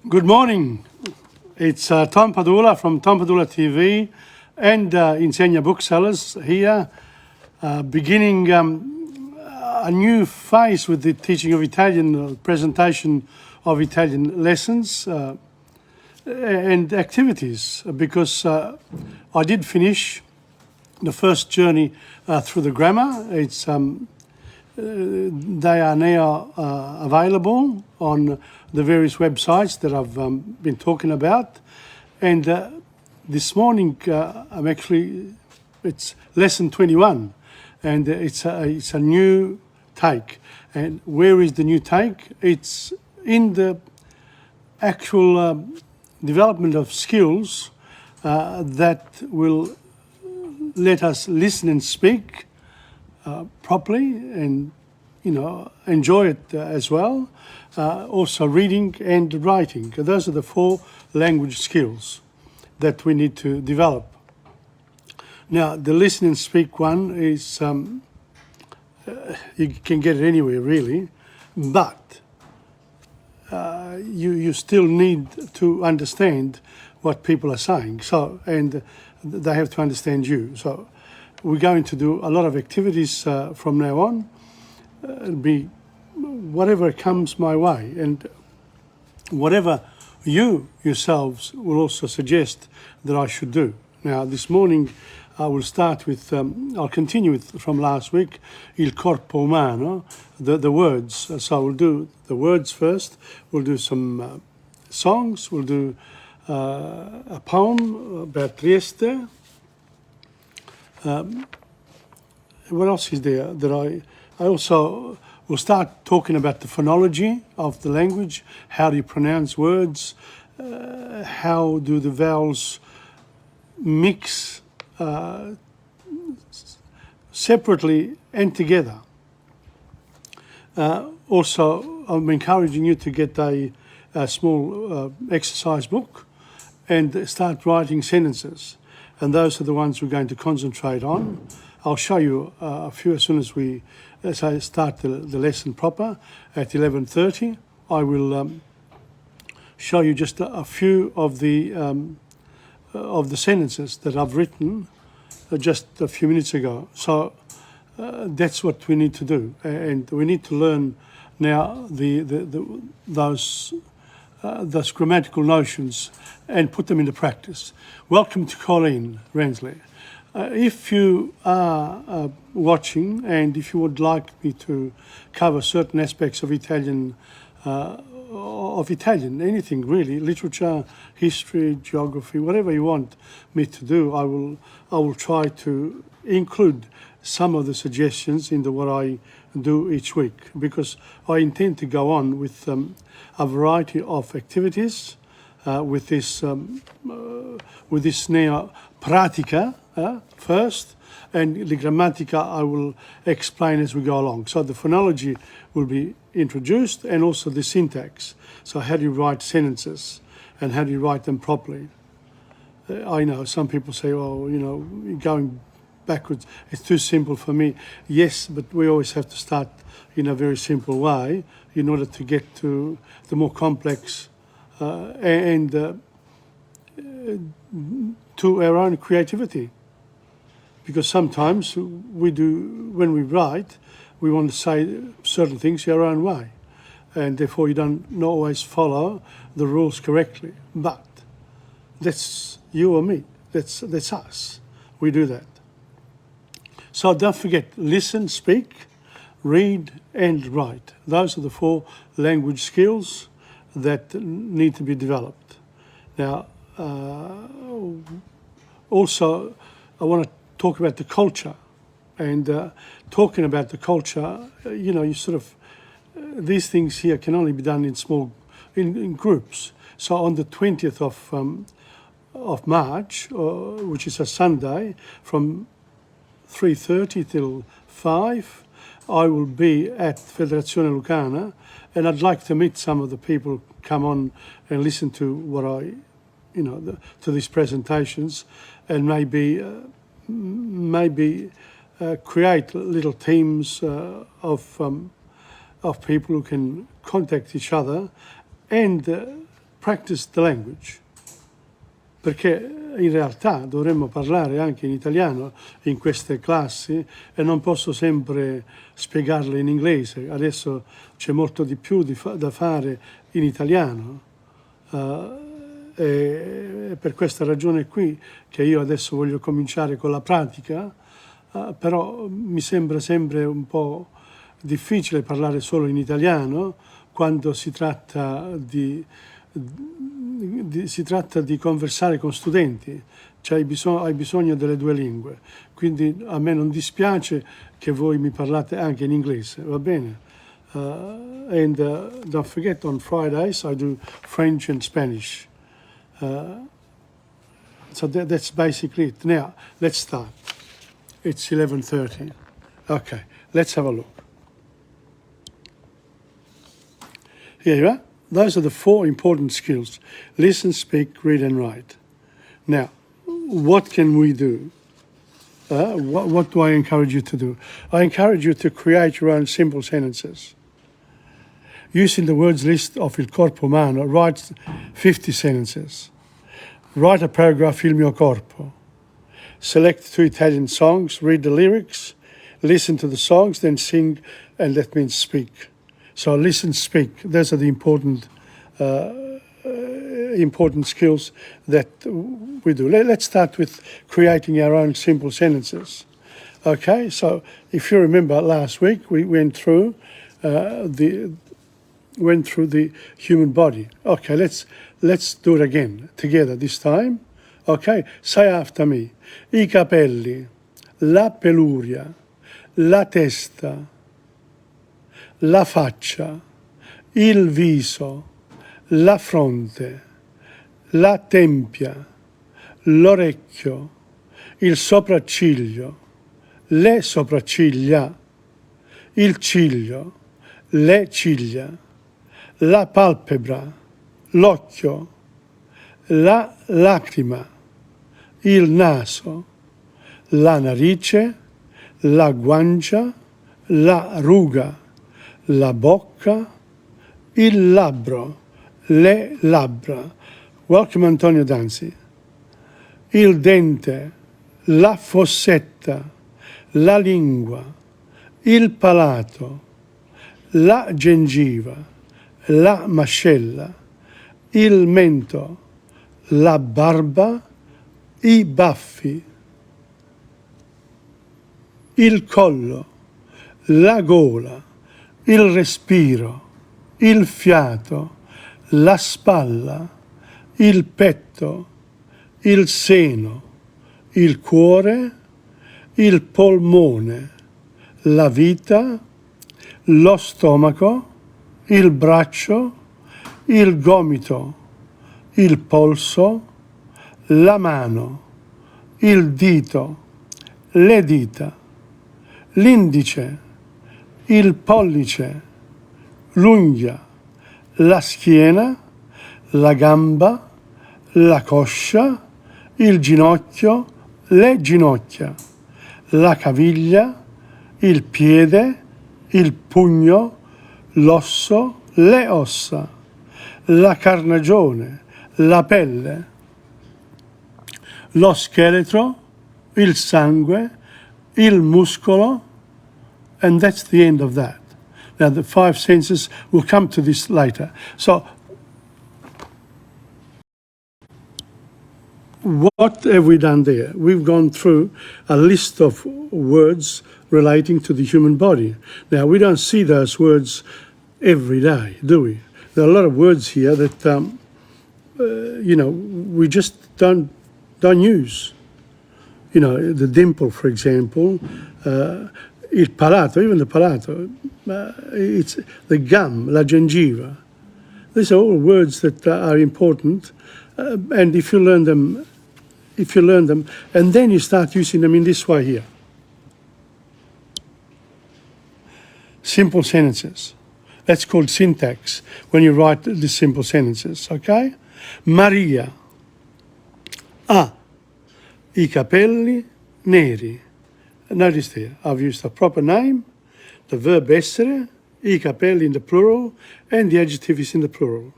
Good morning. It's Tom Padula from TomPadulaTV and Insegna Booksellers here, beginning a new phase with the teaching of Italian, presentation of Italian lessons and activities, because I did finish the first journey through the grammar. They are now available on the various websites that I've been talking about. And this morning, it's lesson 21, and it's a new take. And where is the new take? It's in the actual development of skills that will let us listen and speak properly, and enjoy it as well. Also reading and writing. Those are the 4 language skills that we need to develop. Now, the listen and speak one is you can get it anywhere really, but you still need to understand what people are saying. So, and they have to understand you. So we're going to do a lot of activities from now on. It'll be whatever comes my way, and whatever you yourselves will also suggest that I should do. Now, this morning I will start with, I'll continue with from last week, il corpo umano, the words. So we'll do the words first, we'll do some songs, we'll do a poem about Trieste. What else is there that I also will start talking about the phonology of the language. How do you pronounce words? How do the vowels mix separately and together? Also, I'm encouraging you to get a small exercise book and start writing sentences. And those are the ones we're going to concentrate on. I'll show you a few as soon as I start the lesson proper at 11:30. I will show you just a few of the sentences that I've written just a few minutes ago. So that's what we need to do, and we need to learn now those grammatical notions and put them into practice. Welcome to Colleen Rensley. If you are watching, and if you would like me to cover certain aspects of Italian, anything really, literature, history, geography, whatever you want me to do, I will try to include some of the suggestions into what I do each week, because I intend to go on with a variety of activities with this neo pratica first, and the grammatica I will explain as we go along. So the phonology will be introduced, and also the syntax. So how do you write sentences, and how do you write them properly? I know some people say, oh, going backwards, it's too simple for me. Yes, but we always have to start in a very simple way in order to get to the more complex and to our own creativity. Because sometimes when we write, we want to say certain things our own way, and therefore you don't always follow the rules correctly. But that's you or me. That's us. We do that. So don't forget, listen, speak, read, and write. Those are the 4 language skills that need to be developed. Now, also, I want to talk about the culture. And talking about the culture, you sort of, these things here can only be done in groups. So on the 20th of March, which is a Sunday, from 3:30 till 5, I will be at Federazione Lucana, and I'd like to meet some of the people who come on and listen to what to these presentations, and maybe create little teams of people who can contact each other and practice the language. Perché in realtà dovremmo parlare anche in italiano in queste classi e non posso sempre spiegarle in inglese. Adesso c'è molto di più da fare in italiano. E per questa ragione qui che io adesso voglio cominciare con la pratica, però mi sembra sempre un po' difficile parlare solo in italiano quando si tratta di conversare con studenti, cioè hai bisogno delle due lingue, quindi a me non dispiace che voi mi parlate anche in inglese, va bene? And don't forget, on Fridays I do French and Spanish. So that's basically it. Now, let's start. It's 11:30. Okay, let's have a look. Here you are. Those are the 4 important skills. Listen, speak, read and write. Now, what can we do? What do I encourage you to do? I encourage you to create your own simple sentences. Using the words list of Il Corpo Umano, write 50 sentences. Write a paragraph, Il Mio Corpo. Select 2 Italian songs, read the lyrics, listen to the songs, then sing, and that means speak. So listen, speak. Those are the important skills that we do. Let's start with creating our own simple sentences. Okay, so if you remember last week, we went through the human body. Okay, let's do it again together this time. Okay, say after me. I capelli, la peluria, la testa, la faccia, il viso, la fronte, la tempia, l'orecchio, il sopracciglio, le sopracciglia, il ciglio, le ciglia, la palpebra, l'occhio, la lacrima, il naso, la narice, la guancia, la ruga, la bocca, il labbro, le labbra. Welcome Antonio Danzi. Il dente, la fossetta, la lingua, il palato, la gengiva, la mascella, il mento, la barba, i baffi, il collo, la gola, il respiro, il fiato, la spalla, il petto, il seno, il cuore, il polmone, la vita, lo stomaco, il braccio, il gomito, il polso, la mano, il dito, le dita, l'indice, il pollice, l'unghia, la schiena, la gamba, la coscia, il ginocchio, le ginocchia, la caviglia, il piede, il pugno, l'osso, le ossa, la carnagione, la pelle, lo scheletro, il sangue, il muscolo, and that's the end of that. Now the 5 senses, we'll come to this later. So what have we done there? We've gone through a list of words relating to the human body. Now we don't see those words every day, do we? There are a lot of words here that we just don't use. You know, the dimple, for example, il palato, even the palato, it's the gum, la gengiva. These are all words that are important, and if you learn them, and then you start using them in this way here. Simple sentences. That's called syntax when you write the simple sentences, okay? Maria ha I capelli neri. Notice there, I've used the proper name, the verb essere, I capelli in the plural, and the adjective is in the plural.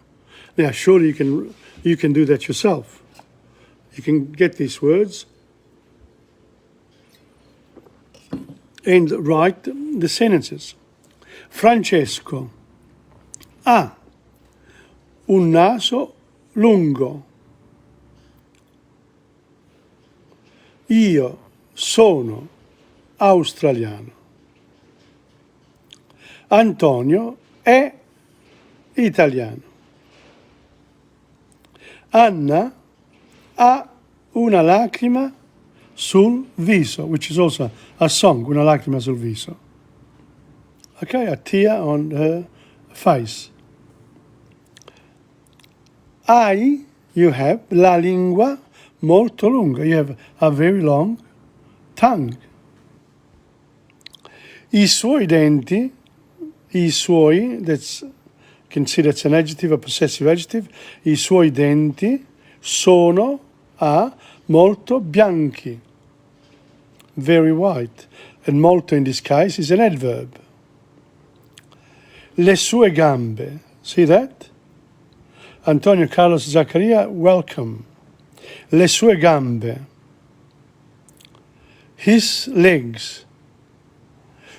Now, surely you can do that yourself. You can get these words and write the sentences. Francesco ha un naso lungo. Io sono australiano. Antonio è italiano. Anna ha una lacrima sul viso, which is also a song, Una lacrima sul viso. Okay, a tear on her face. You have la lingua molto lunga. You have a very long tongue. I suoi denti, that's considered an adjective, a possessive adjective. I suoi denti sono molto bianchi, very white. And molto in this case is an adverb. Le sue gambe, see that? Antonio Carlos Zaccaria, welcome. Le sue gambe. His legs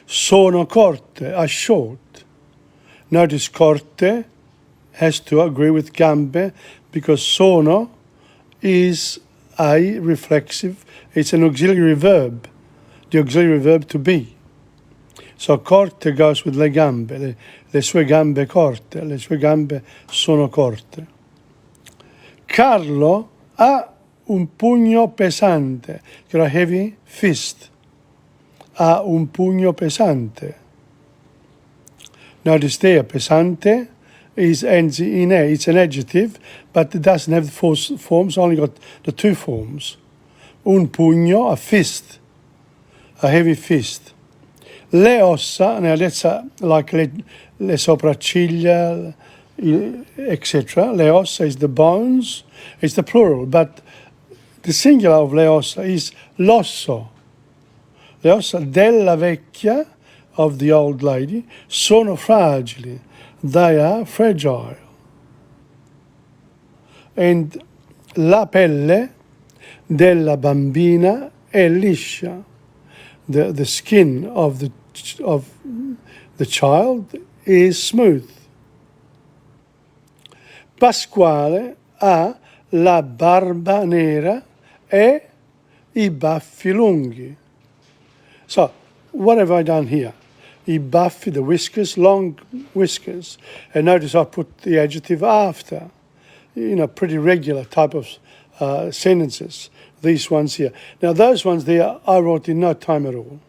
sono corte, are short. Notice corte has to agree with gambe because sono is a reflexive, it's an auxiliary verb, the auxiliary verb to be. So corte goes with le gambe, le sue gambe corte, le sue gambe sono corte. Carlo ha un pugno pesante, a heavy fist. Ha un pugno pesante. Notice there, pesante ends in a. It's an adjective, but it doesn't have the four forms, only got the two forms. Un pugno, a fist, a heavy fist. Le ossa, now that's like le sopracciglia, etc. Le ossa is the bones, it's the plural, but the singular of le ossa is l'osso. Le ossa della vecchia, of the old lady, sono fragili. They are fragile. And la pelle della bambina è liscia. The skin of the child is smooth. Pasquale ha la barba nera e I baffi lunghi. So, what have I done here? I baffi, the whiskers, long whiskers. And notice I put the adjective after. Pretty regular type of sentences. These ones here. Now, those ones there, I wrote in no time at all.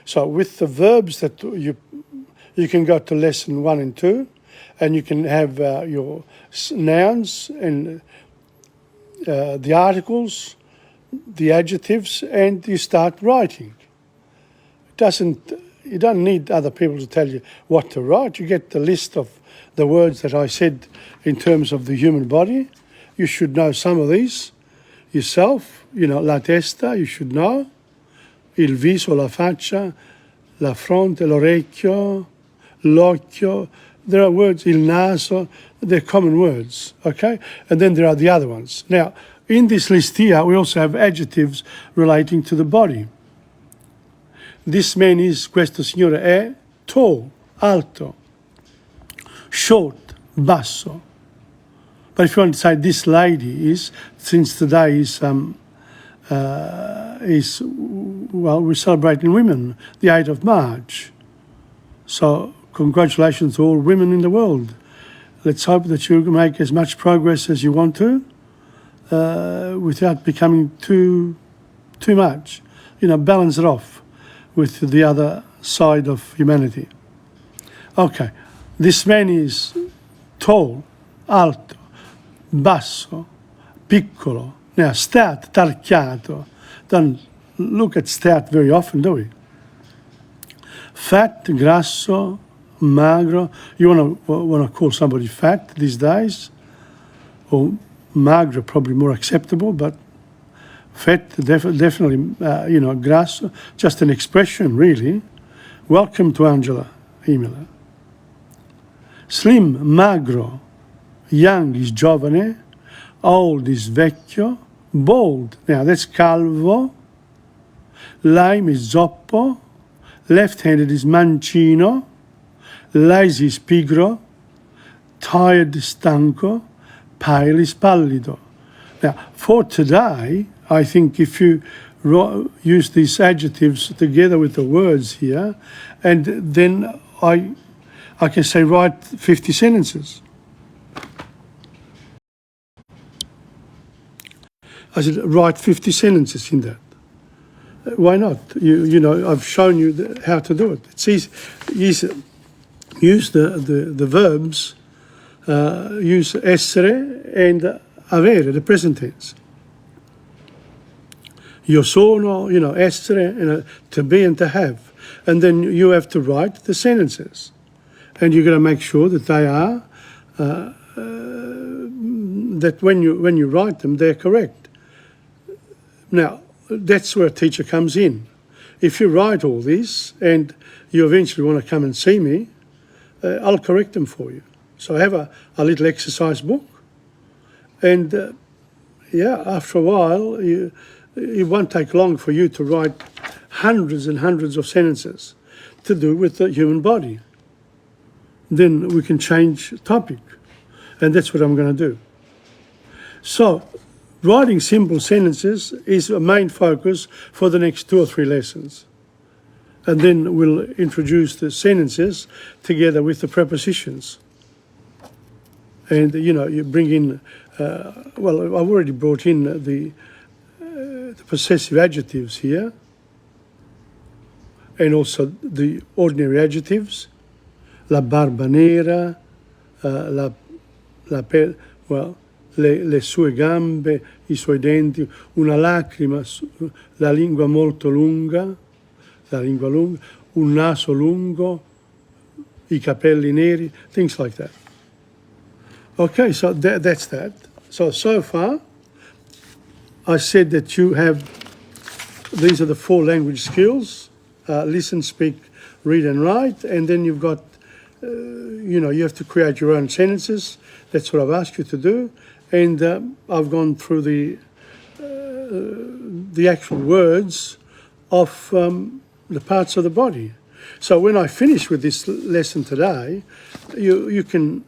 So, with the verbs that you can go to lesson 1 and 2, and you can have your nouns and the articles, the adjectives, and you start writing. You don't need other people to tell you what to write. You get the list of the words that I said in terms of the human body. You should know some of these yourself. La testa, you should know. Il viso, la faccia, la fronte, l'orecchio, l'occhio. There are words, il naso, they're common words, okay? And then there are the other ones. Now, in this list here, we also have adjectives relating to the body. This man questo signore è tall, alto, short, basso. But if you want to say this lady is, since today is we're celebrating women, the 8th of March. So congratulations to all women in the world. Let's hope that you make as much progress as you want to without becoming too much. Balance it off with the other side of humanity. Okay, this man is tall, alto, basso, piccolo. Now, stat, tarchiato. Don't look at stat very often, do we? Fat, grasso, magro. You want to call somebody fat these days? Or magro, probably more acceptable, but fat, definitely, grasso, just an expression, really. Welcome to Angela, emailer. Slim, magro, young is giovane, old is vecchio, bald, now that's calvo, lame is zoppo, left-handed is mancino, lazy is pigro, tired is stanco, pale is pallido. Now, for today, I think if you use these adjectives together with the words here, and then I can say write 50 sentences. I said write 50 sentences in that. Why not? You know, I've shown you how to do it. It's easy. Use the verbs, use essere and avere, the present tense. Io sono, you know, essere, and to be and to have. And then you have to write the sentences. And you've got to make sure that they are, that when you write them, they're correct. Now, that's where a teacher comes in. If you write all these and you eventually want to come and see me, I'll correct them for you. So I have a little exercise book. And after a while, it won't take long for you to write hundreds and hundreds of sentences to do with the human body. Then we can change topic. And that's what I'm going to do. So, writing simple sentences is a main focus for the next 2 or 3 lessons. And then we'll introduce the sentences together with the prepositions. And, you know, you bring in, well, I've already brought in the possessive adjectives here, and also the ordinary adjectives, la barba nera, le sue gambe, i suoi denti, una lacrima, la lingua molto lunga, un naso lungo, i capelli neri, things like that. Okay, so that's that. So far, I said that you have, these are the 4 language skills, listen, speak, read and write, and then you've got, you know, you have to create your own sentences. That's what I've asked you to do. And I've gone through the actual words of the parts of the body. So when I finish with this lesson today, you can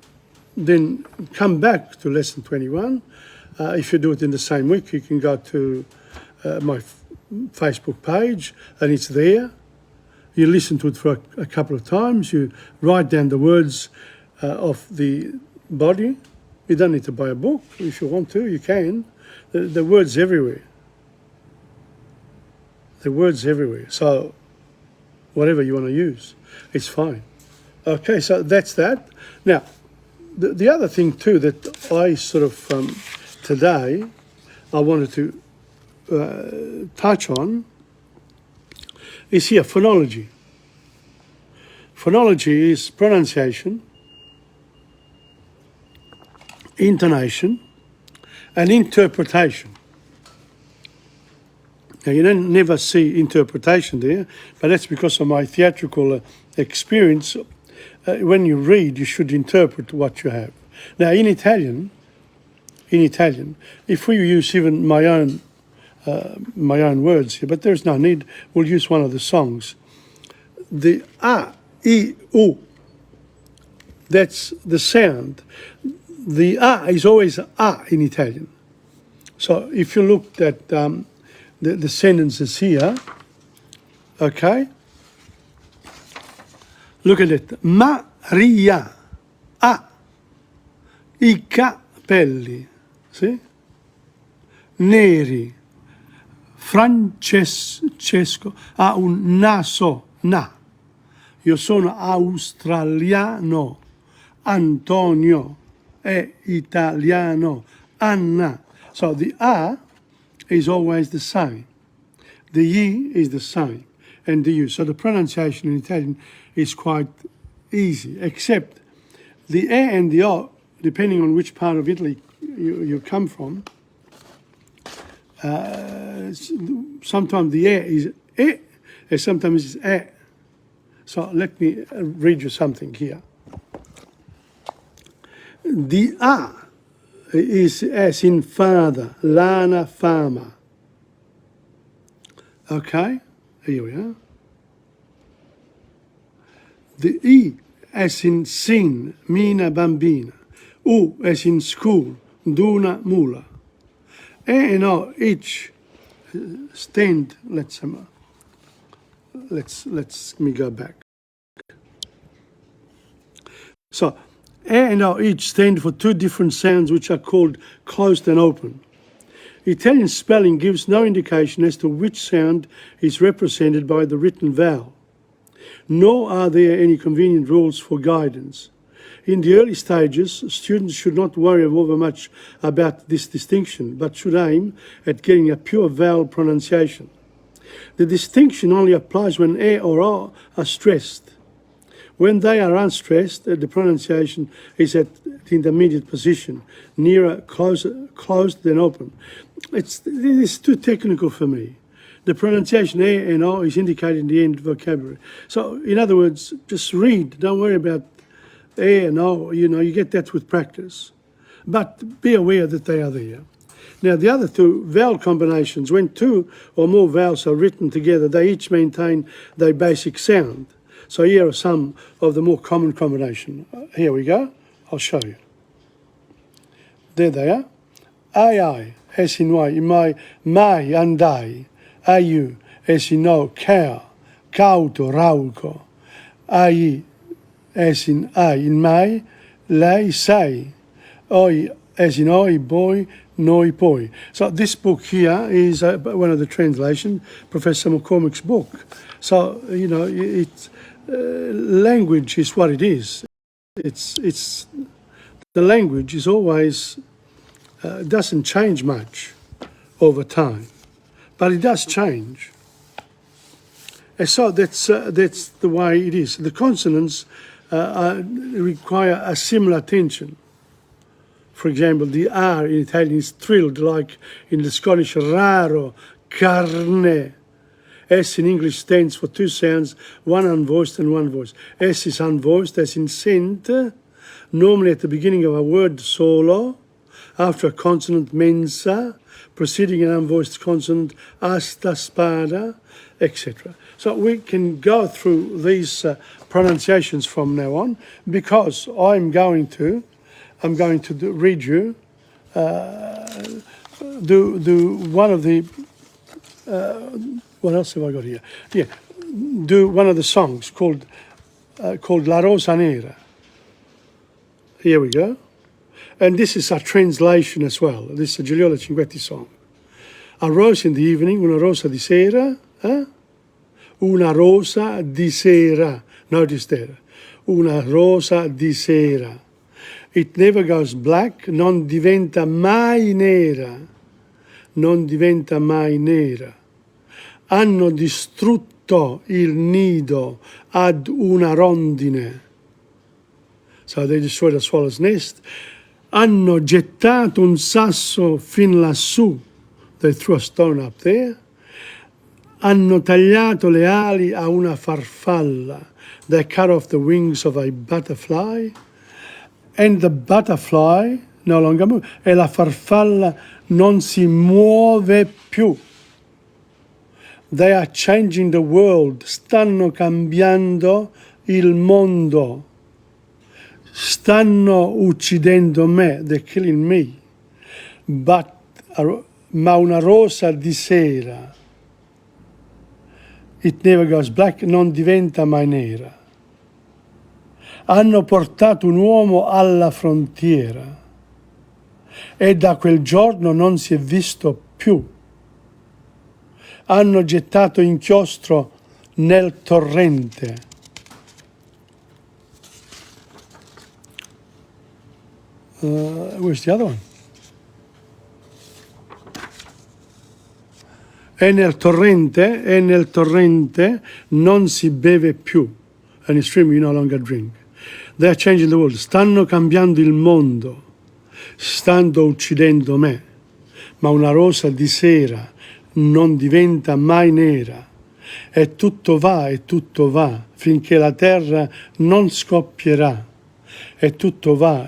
then come back to lesson 21. If you do it in the same week, you can go to my Facebook page and it's there. You listen to it for a couple of times. You write down the words of the body. You don't need to buy a book. If you want to, you can. The words everywhere. The words everywhere. So whatever you want to use, it's fine. Okay, so that's that. Now, the other thing too that I sort of, today, I wanted to touch on is here, phonology. Phonology is pronunciation, intonation, and interpretation. Now, you don't never see interpretation there, but that's because of my theatrical experience. When you read, you should interpret what you have. Now, in Italian, if we use even my own words here, but there's no need, we'll use one of the songs. The A, I, U, that's the sound. The A is always A in Italian. So if you looked at the sentences here, okay, look at it. Maria, ha i capelli, see? Neri. Francesco ha un naso, na. Io sono australiano. Antonio è italiano. Anna. So the A is always the same. The Y is the same. And the U. So the pronunciation in Italian is quite easy, except the E and the O, depending on which part of Italy you come from, sometimes the E is E, and sometimes it's E. So let me read you something here. The A is as in father, lana, fama. Okay, here we are. The E as in sin, mina, bambina. U as in school, duna, mula. E and O each stand. Let me go back. So, A and O each stand for two different sounds which are called closed and open. Italian spelling gives no indication as to which sound is represented by the written vowel, nor are there any convenient rules for guidance. In the early stages, students should not worry over much about this distinction, but should aim at getting a pure vowel pronunciation. The distinction only applies when E or O are stressed. When they are unstressed, the pronunciation is at the intermediate position, nearer closed than open. It is too technical for me. The pronunciation E and O is indicated in the end vocabulary. So, in other words, just read. Don't worry about E and O. You get that with practice. But be aware that they are there. Now, the other two vowel combinations, when two or more vowels are written together, they each maintain their basic sound. So here are some of the more common combinations. Here we go. I'll show you. There they are. I, as in I, my, andai. Aiu, as in no, cow, cauto, rauco. Ai, as in I, in my, lei, sei. Oi, as in oi, boy, noi, poi. So this book here is one of the translations, Professor McCormick's book. So, it's language is what it is. It's the language is always doesn't change much over time, but it does change. And so that's the way it is. The consonants require a similar tension. For example, the R in Italian is thrilled, like in the Scottish raro, carne. S in English stands for two sounds, one unvoiced and one voiced. S is unvoiced, as in sent, normally at the beginning of a word solo, after a consonant mensa, preceding an unvoiced consonant asta, spada, etc. So we can go through these pronunciations from now on, because I'm going to read you, do one of the, what else have I got here? Yeah, do one of the songs called La Rosa Nera. Here we go. And this is a translation as well. This is a Giuliola Cinquetti song. A rose in the evening, una rosa di sera, una rosa di sera. Notice there. Una rosa di sera. It never goes black, non diventa mai nera. Non diventa mai nera. Hanno distrutto il nido ad una rondine. So they destroyed a swallow's nest. Hanno gettato un sasso fin lassù. They threw a stone up there. Hanno tagliato le ali a una farfalla. They cut off the wings of a butterfly. And the butterfly no longer moves. E la farfalla non si muove più. They are changing the world. Stanno cambiando il mondo. Stanno uccidendo me. They're killing me. Ma una rosa di sera. It never goes black, non diventa mai nera. Hanno portato un uomo alla frontiera e da quel giorno non si è visto più. Hanno gettato inchiostro nel torrente. Where's the other one? E nel torrente non si beve più. And in stream you no longer drink. They are changing the world. Stanno cambiando il mondo. Stanno uccidendo me. Ma una rosa di sera non diventa mai nera. E tutto va, finché la terra non scoppierà. e tutto va,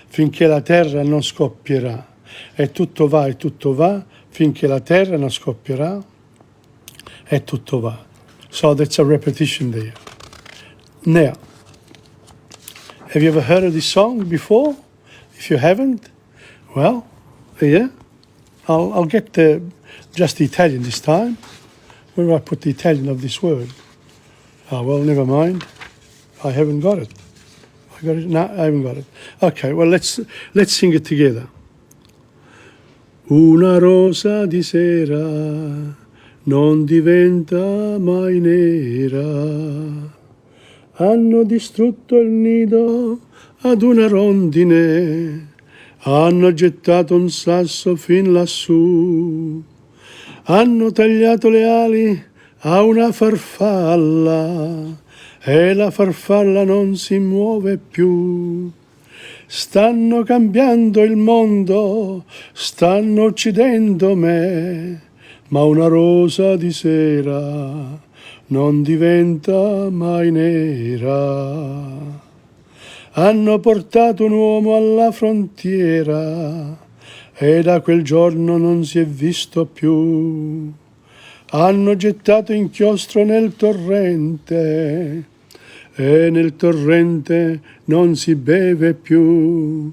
finché la terra non scoppierà. E tutto va, finché la terra non scoppierà. E tutto va. So that's a repetition there. Now, have you ever heard of this song before? If you haven't, well, yeah, I'll get just the Italian this time. Where do I put the Italian of this word? Oh, well, never mind. I haven't got it. I got it? No, I haven't got it. Okay, well, let's sing it together. Una rosa di sera non diventa mai nera. Hanno distrutto il nido ad una rondine, hanno gettato un sasso fin lassù, hanno tagliato le ali a una farfalla e la farfalla non si muove più. Stanno cambiando il mondo, stanno uccidendo me, ma una rosa di sera non diventa mai nera. Hanno portato un uomo alla frontiera e da quel giorno non si è visto più. Hanno gettato inchiostro nel torrente e nel torrente non si beve più.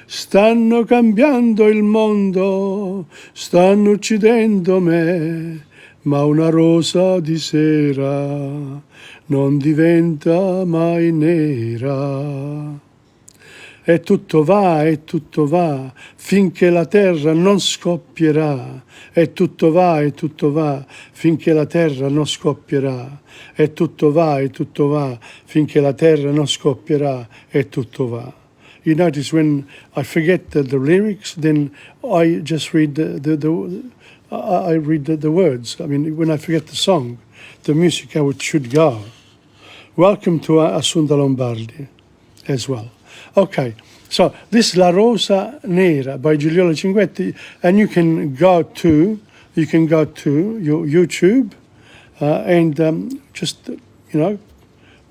Stanno cambiando il mondo, stanno uccidendo me, ma una rosa di sera non diventa mai nera. E tutto va, finché la terra non scoppierà. E tutto va, finché la terra non scoppierà. E tutto va, finché la terra non scoppierà. E tutto va. You notice when I forget the lyrics, then I just read the words. I mean, when I forget the song, the music, how it should go. Welcome to Assunta Lombardi as well. Okay, so this is La Rosa Nera by Giuliola Cinquetti, and you can go to your YouTube and just,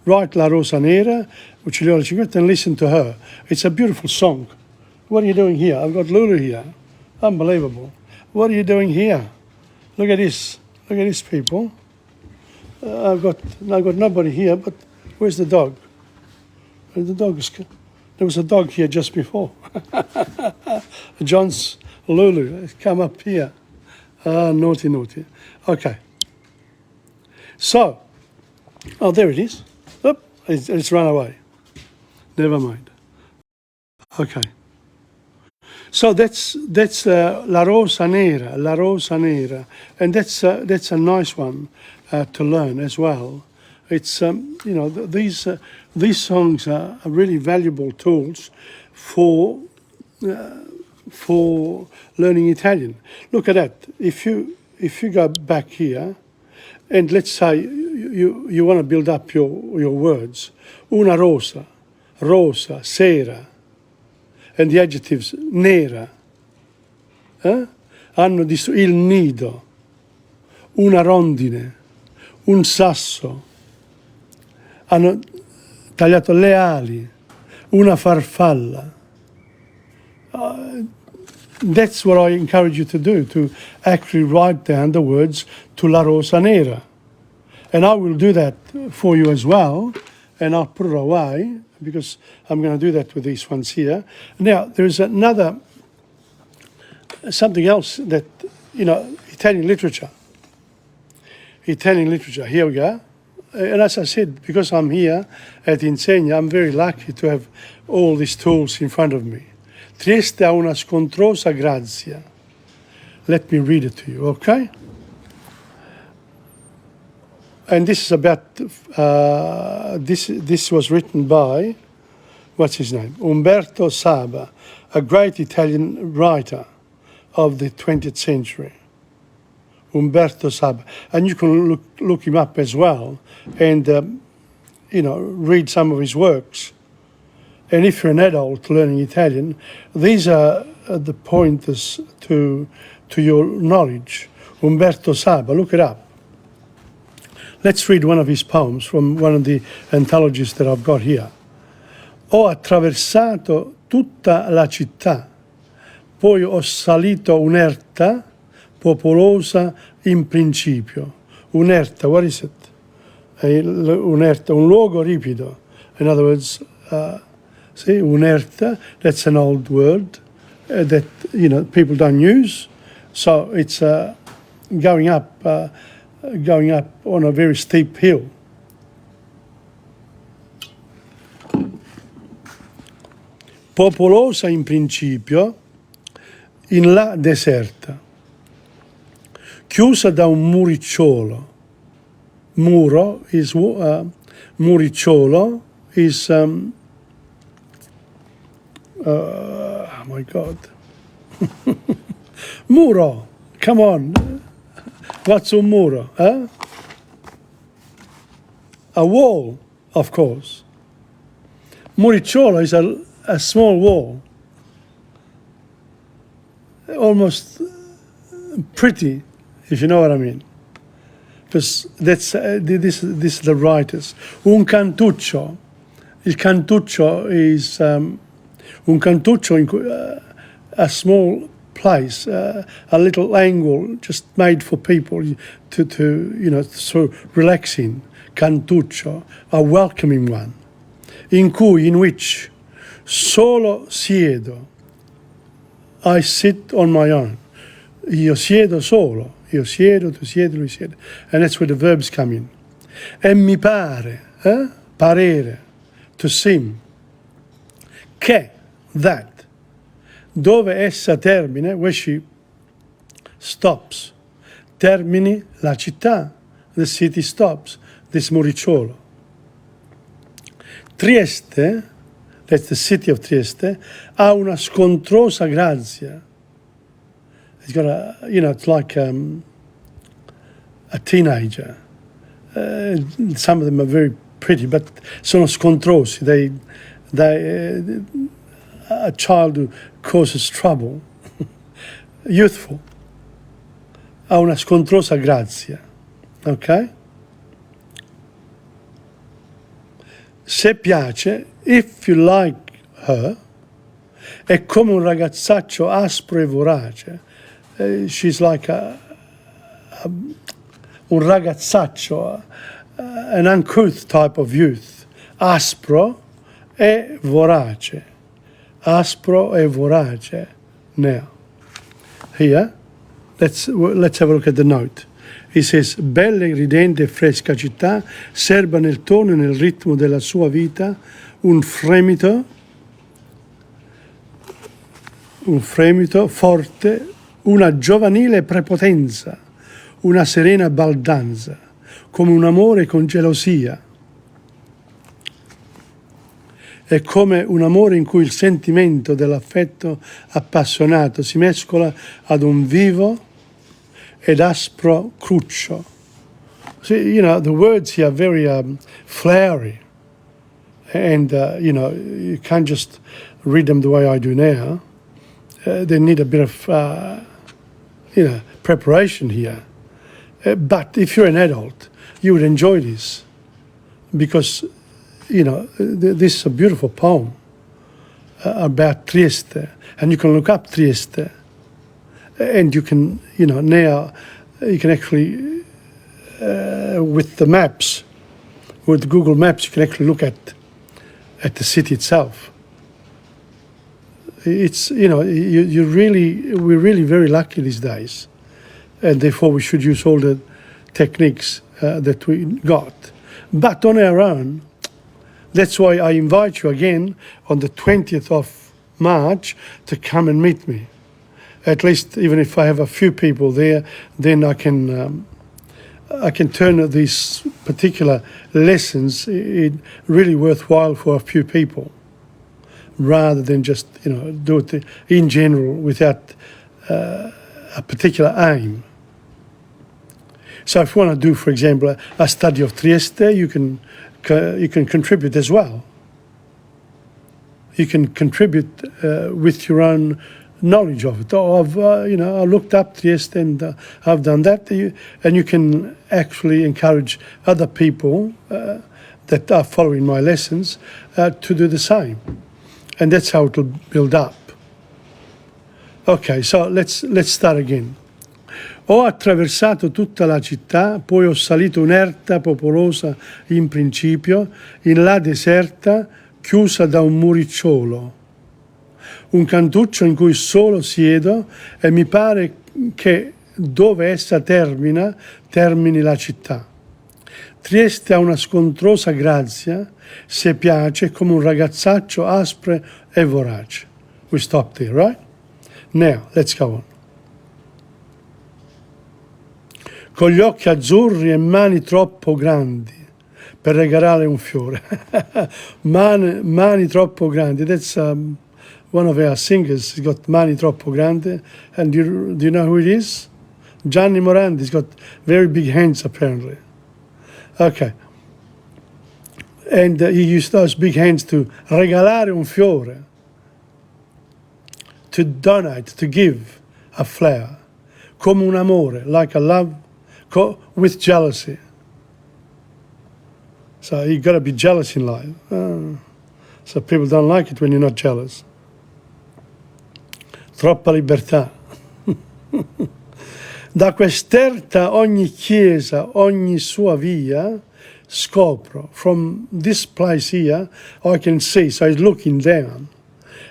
write La Rosa Nera with Giuliola Cinquetti and listen to her. It's a beautiful song. What are you doing here? I've got Lulu here. Unbelievable. What are you doing here? Look at this. Look at this, people. I've got nobody here, but where's the dog? The dog is... There was a dog here just before. John's Lulu has come up here. Naughty. Okay. So, oh, there it is. Oop, it's run away. Never mind. Okay. So that's La Rosa Nera, and that's a nice one to learn as well. It's these songs are really valuable tools for learning Italian. Look at that. If you go back here, and let's say you want to build up your words, una rosa, sera, and the adjectives nera, hanno distrutto il nido, una rondine, un sasso, hanno tagliato le ali, una farfalla. That's what I encourage you to do, to actually write down the words to La Rosa Nera. And I will do that for you as well, and I'll put it away, because I'm going to do that with these ones here. Now, there's something else that, Italian literature. Here we go. And as I said, because I'm here at Insegna, I'm very lucky to have all these tools in front of me. Trieste ha una scontrosa grazia. Let me read it to you, okay? And this is about, this was written by, what's his name? Umberto Saba, a great Italian writer of the 20th century. Umberto Saba. And you can look him up as well and, read some of his works. And if you're an adult learning Italian, these are the pointers to your knowledge. Umberto Saba, look it up. Let's read one of his poems from one of the anthologies that I've got here. Ho attraversato tutta la città, poi ho salito un'erta popolosa in principio. Un'erta, what is it? Un'erta, un luogo ripido. In other words, see, un'erta, that's an old word that, people don't use. So it's going up on a very steep hill. Popolosa in principio, in là deserta, chiusa da un muricciolo. Muro is muricciolo is oh my God. Muro, come on. What's un muro? Huh? A wall, of course. Muricciolo is a small wall, almost pretty, if you know what I mean. Because that's this is the writers. Un cantuccio. Il cantuccio is un cantuccio in a small place, a little angle just made for people to so relaxing. Cantuccio, a welcoming one, in which solo siedo. I sit on my own. Io siedo solo. Io siedo, tu siedi, lui siede. And that's where the verbs come in. E mi pare, parere, to seem, che, that, dove essa termina, where she stops, termini la città, the city stops, this Muricciolo. Trieste, that's the city of Trieste, ha una scontrosa grazia. It's got it's like a teenager. Some of them are very pretty, but sono scontrosi. They a child who causes trouble. Youthful. Ha una scontrosa grazia. Ok? Se piace, if you like her, è come un ragazzaccio aspro e vorace. She's like un ragazzaccio, an uncouth type of youth. Aspro e vorace. Aspro e vorace. Now, here, let's have a look at the note. He says, bella, ridente e fresca città, serba nel tono e nel ritmo della sua vita, un fremito forte, una giovanile prepotenza, una serena baldanza, come un amore con gelosia. È come un amore in cui il sentimento dell'affetto appassionato si mescola ad un vivo ed aspro cruccio. See, the words here are very flowery. And, you can't just read them the way I do now. They need a bit of, preparation here. But if you're an adult, you would enjoy this. Because, this is a beautiful poem about Trieste. And you can look up Trieste. And you can, now you can actually, with the maps, with Google Maps, you can actually look at the city itself. It's, we're really very lucky these days. And therefore we should use all the techniques that we got. But on our own, that's why I invite you again on the 20th of March to come and meet me. At least, even if I have a few people there, then I can turn these particular lessons really worthwhile for a few people, rather than just do it in general without a particular aim. So, if you want to do, for example, a study of Trieste, you can contribute as well. You can contribute with your own knowledge of it. I looked up Trieste and I've done that. And you can actually encourage other people that are following my lessons to do the same. And that's how it will build up. Okay, so let's start again. Ho attraversato tutta la città, poi ho salito un'erta popolosa in principio, in là deserta, chiusa da un muricciolo. Un cantuccio in cui solo siedo e mi pare che dove essa termini la città. Trieste ha una scontrosa grazia, se piace, come un ragazzaccio aspro e vorace. We stop there, right? Now, let's go on. Con gli occhi azzurri e mani troppo grandi per regalare un fiore. mani troppo grandi. That's one of our singers. He's got mani troppo grandi. And do you know who it is? Gianni Morandi. He's got very big hands, apparently. Okay. And he used those big hands to regalare un fiore. To donate, to give a flower. Come un amore, like a love. With jealousy. So you've got to be jealous in life. So people don't like it when you're not jealous. Troppa libertà. Da quest'erta ogni chiesa, ogni sua via, scopro. From this place here, I can see, so he's looking down,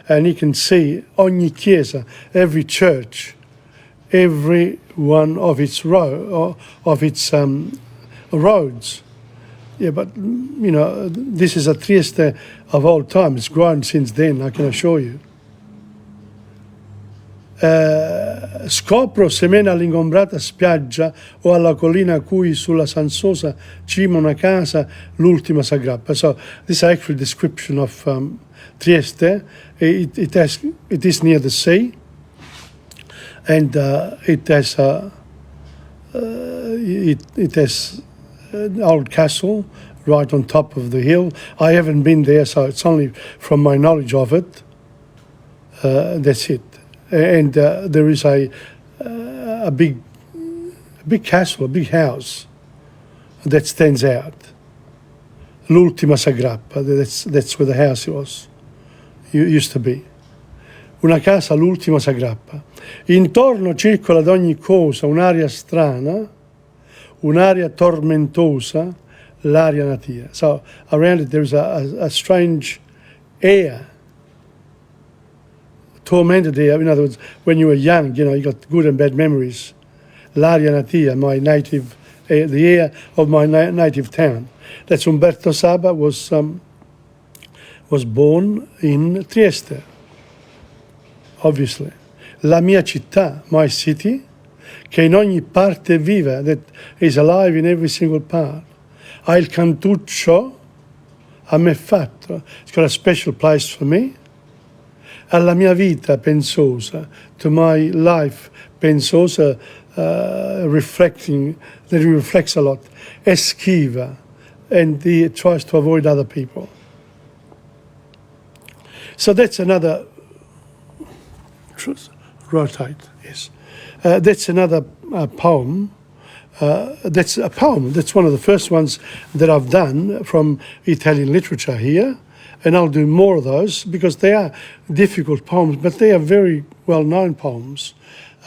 and he can see ogni chiesa, every church, every one of its roads. Yeah, but you know, this is a Trieste of old time. It's grown since then, I can assure you. Scopro se mena all'ingombrata spiaggia o alla collina a cui sulla sansosa cima una casa l'ultima s'aggrappa. So this is actually a description of Trieste. It is near the sea. And it has an old castle right on top of the hill. I haven't been there, so it's only from my knowledge of it. That's it. And there is a big castle, a big house that stands out. L'ultima s'aggrappa. That's where the house was. Used to be. Una casa, l'ultima s'aggrappa. Intorno circola ad ogni cosa un'aria strana, un'aria tormentosa, l'aria natia. So around it there is a strange air, tormented air. In other words, when you were young, you know, you got good and bad memories. L'aria natia, my native air, the air of my native town. That's Umberto Saba was born in Trieste. Obviously. La mia città, my city, che in ogni parte viva, that is alive in every single part. Ha il cantuccio a me fatto. It's got a special place for me. Alla mia vita pensosa, to my life pensosa, reflecting, that he reflects a lot. Esquiva, and he tries to avoid other people. So that's another... Rotate, yes. That's another poem. That's a poem. That's one of the first ones that I've done from Italian literature here. And I'll do more of those because they are difficult poems, but they are very well-known poems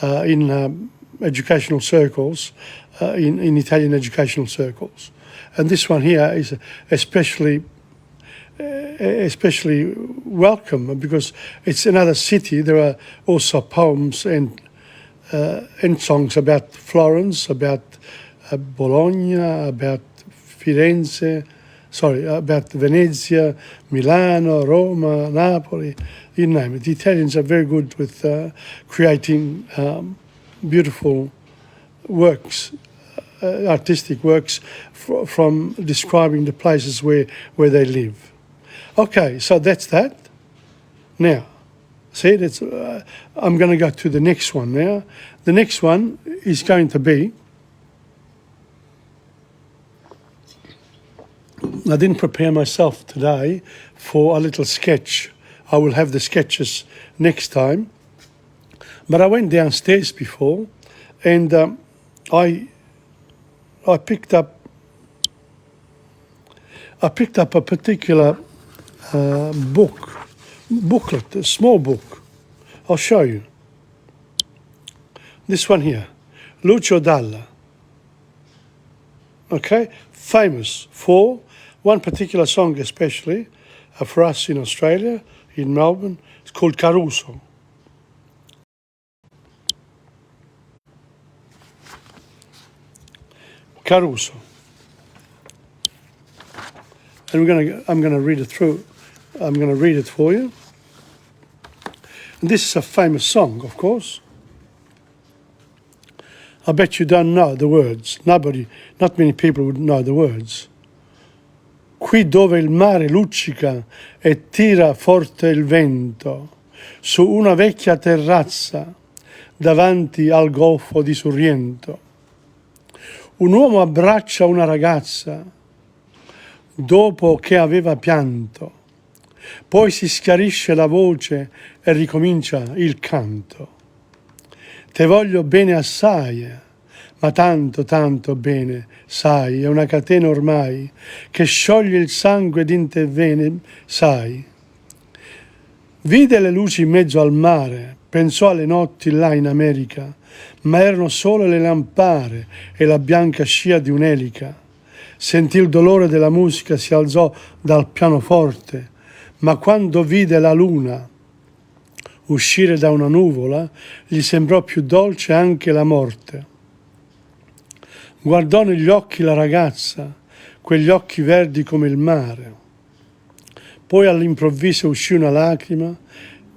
in educational circles, in Italian educational circles. And this one here is especially welcome because it's another city. There are also poems and songs about Florence, about Bologna, about Firenze, about Venezia, Milano, Roma, Napoli, you name it. The Italians are very good with creating beautiful works, artistic works from describing the places where they live. Okay, so that's that. Now, see, that's, I'm going to go to the next one now. The next one is going to be, I didn't prepare myself today for a little sketch. I will have the sketches next time. But I went downstairs before and I picked up I picked up a particular booklet, a small book. I'll show you. This one here, Lucio Dalla. Okay, famous for one particular song especially, for us in Australia, in Melbourne. It's called Caruso. Caruso. And I'm gonna read it through. I'm gonna read it for you. And this is a famous song, of course. I bet you don't know the words. Not many people would know the words. Qui dove il mare luccica e tira forte il vento, su una vecchia terrazza davanti al golfo di Sorrento. Un uomo abbraccia una ragazza dopo che aveva pianto, poi si schiarisce la voce e ricomincia il canto. Te voglio bene assai, ma tanto, tanto bene, sai, è una catena ormai che scioglie il sangue din te vene, sai. Vide le luci in mezzo al mare, pensò alle notti là in America, ma erano solo le lampare e la bianca scia di un'elica. Sentì il dolore della musica, si alzò dal pianoforte, ma quando vide la luna uscire da una nuvola, gli sembrò più dolce anche la morte. Guardò negli occhi la ragazza, quegli occhi verdi come il mare. Poi all'improvviso uscì una lacrima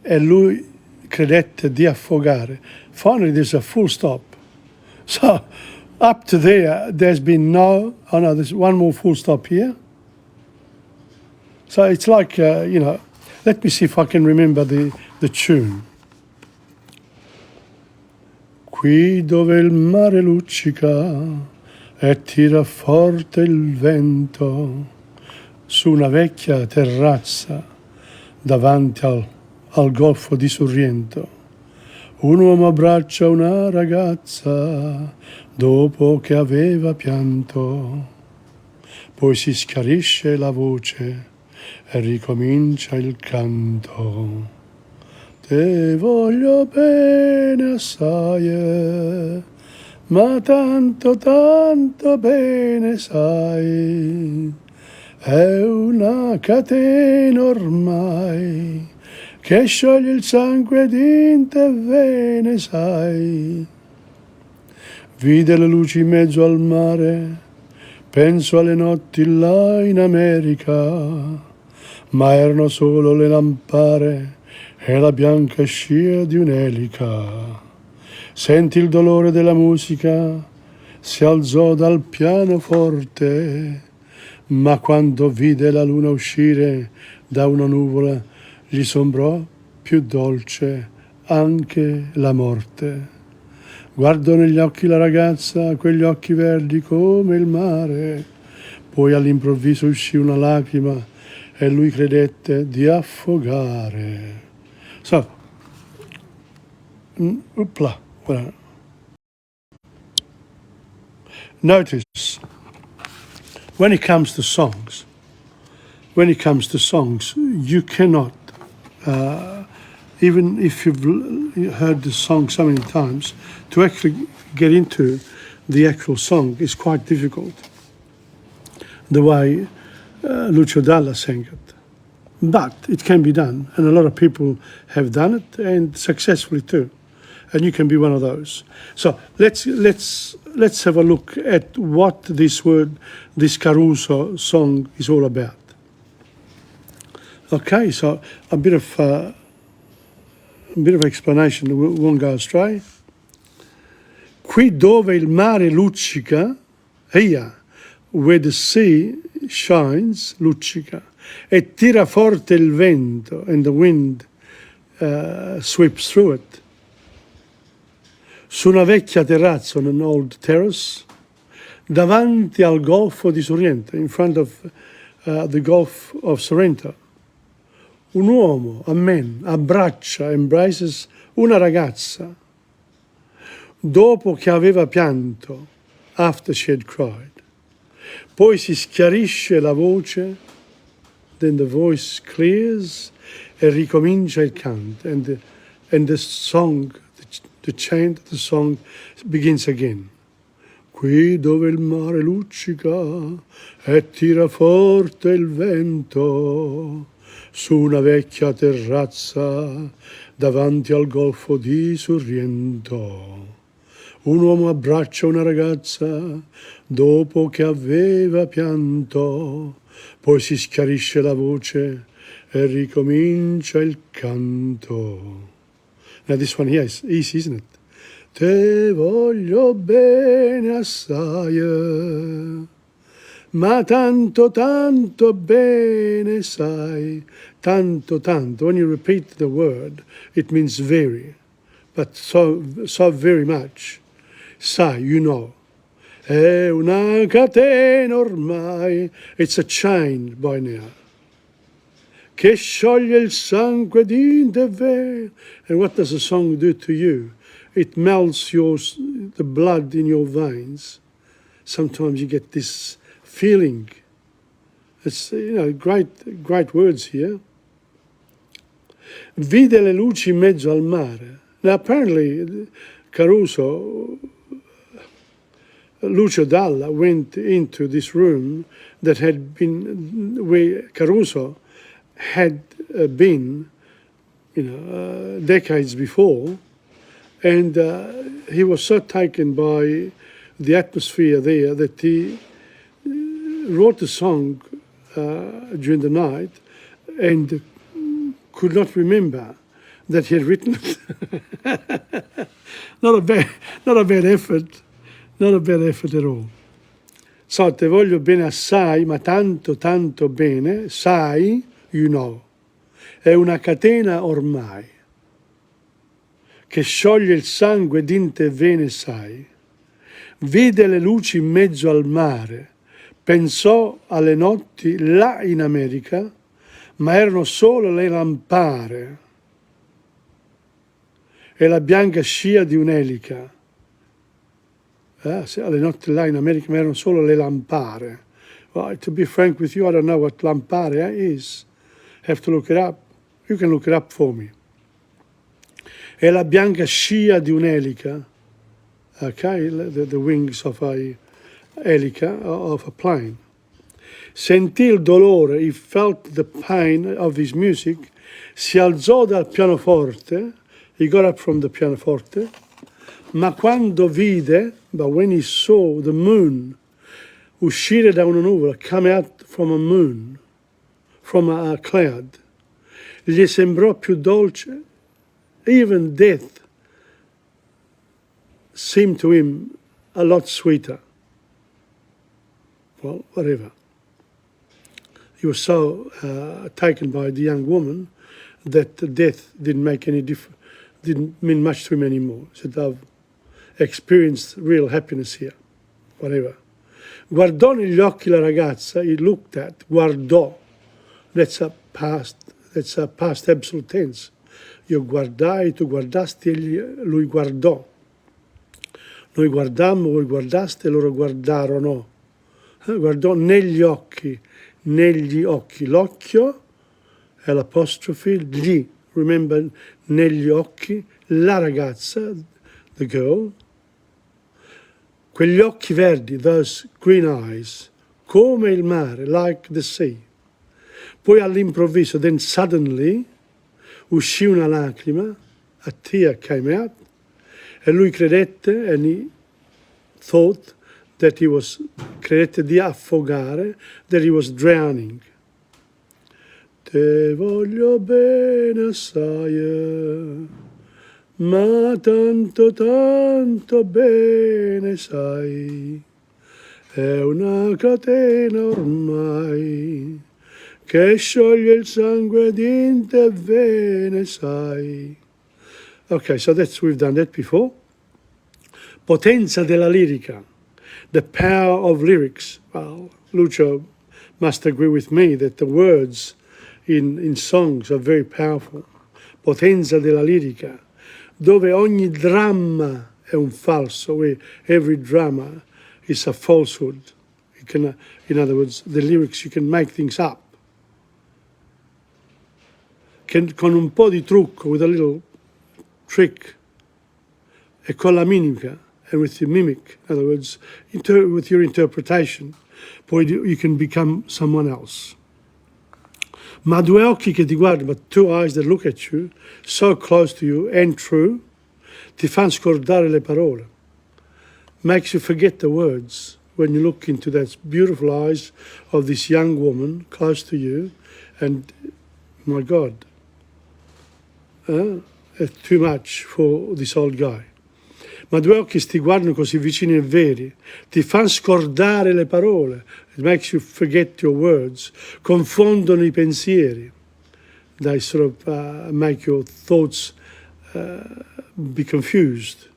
e lui credette di affogare. Finally, there's a full stop. So, up to there, there's been no, oh no, there's one more full stop here. So it's like, let me see if I can remember the tune. Qui dove il mare luccica e tira forte il vento, su una vecchia terrazza davanti al golfo di Sorrento. Un uomo abbraccia una ragazza dopo che aveva pianto, poi si schiarisce la voce e ricomincia il canto. Te voglio bene assai, ma tanto, tanto bene sai, è una catena ormai che scioglie il sangue din te vene, sai. Vide le luci in mezzo al mare, penso alle notti là in America, ma erano solo le lampare e la bianca scia di un'elica. Sentì il dolore della musica, si alzò dal pianoforte, ma quando vide la luna uscire da una nuvola, gli sembrò più dolce anche la morte. Guardò negli occhi la ragazza, quegli occhi verdi come il mare, poi all'improvviso uscì una lacrima e lui credette di affogare. So, notice, when it comes to songs, you cannot, even if you've heard the song so many times, to actually get into the actual song is quite difficult, the way Lucio Dalla sang it. But it can be done, and a lot of people have done it, and successfully too. And you can be one of those. So let's have a look at what this Caruso song is all about. Okay, so a bit of explanation. We won't go astray. Qui dove il mare luccica, here, where the sea shines, luccica, e tira forte il vento, and the wind sweeps through it. Su una vecchia terrazza, on an old terrace, davanti al golfo di Sorrento, in front of the Gulf of Sorrento. Un uomo, a man, abbraccia, embraces una ragazza, dopo che aveva pianto, after she had cried. Poi si schiarisce la voce, then the voice clears, e ricomincia il canto, and the song, the chant, the song begins again. Qui dove il mare luccica e tira forte il vento, su una vecchia terrazza davanti al golfo di Sorrento. Un uomo abbraccia una ragazza dopo che aveva pianto, poi si schiarisce la voce e ricomincia il canto. Now this one here is easy, isn't it? Te voglio bene assai, ma tanto, tanto bene sai. Tanto, tanto. When you repeat the word, it means very, but so very much. Sai, you know. È una catena ormai. It's a chain by now. Che scioglie il sangue di te ve. And what does a song do to you? It melts the blood in your veins. Sometimes you get this feeling. It's, great words here. Vide le luci in mezzo al mare. Now apparently Lucio Dalla went into this room that had been where Caruso had been, decades before, and he was so taken by the atmosphere there that he wrote a song during the night and could not remember that he had written it. Not a bad effort. Not a bad effort at all. So, te voglio bene assai, ma tanto, tanto bene, sai, you know. È una catena ormai, che scioglie il sangue d'inte vene, sai. Vide le luci in mezzo al mare, pensò alle notti là in America, ma erano solo le lampare e la bianca scia di un'elica. Alle notti là in America, ma erano solo le lampare. Well, to be frank with you, I don't know what lampare is. Have to look it up. You can look it up for me. E la bianca scia di un'elica, okay, the wings of a elica, of a plane. Sentì il dolore, he felt the pain of his music, si alzò dal pianoforte, he got up from the pianoforte, ma quando vide, but when he saw the moon uscire da una nuvola, come out from a moon, from a cloud, gli sembrò più dolce. Even death seemed to him a lot sweeter. Well, whatever. He was so taken by the young woman that death didn't make any difference, didn't mean much to him anymore. He said, I've experienced real happiness here, whatever. Guardò negli occhi la ragazza, he looked at, guardò. That's a past absolute tense. Io guardai, tu guardasti, lui guardò. Noi guardammo, voi guardaste, loro guardarono. Guardò negli occhi. L'occhio è l'apostrofe, gli, remember, negli occhi, la ragazza, the girl. Quegli occhi verdi, those green eyes, come il mare, like the sea. Poi all'improvviso, then suddenly, uscì una lacrima, a tear came out, e lui credette, and he thought that credette di affogare, that he was drowning. Te voglio bene assai, ma tanto, tanto bene sai, è una catena ormai, che scioglie il sangue d'inte vene, sai. Okay, so we've done that before. Potenza della lirica, the power of lyrics. Well, Lucio must agree with me that the words in songs are very powerful. Potenza della lirica, dove ogni dramma è un falso, where every drama is a falsehood. can, in other words, the lyrics, you can make things up. Con un po' di trucco, with a little trick, e con la mimica, and with your mimic, in other words, with your interpretation, poi you can become someone else. Ma due occhi che ti guardano, but two eyes that look at you, so close to you and true, ti fanno scordare le parole. Makes you forget the words when you look into that beautiful eyes of this young woman close to you, and my God, it's too much for this old guy. Ma due occhi ti guardano così vicini e veri, ti fanno scordare le parole. It makes you forget your words. Confondono i pensieri. They sort of make your thoughts be confused.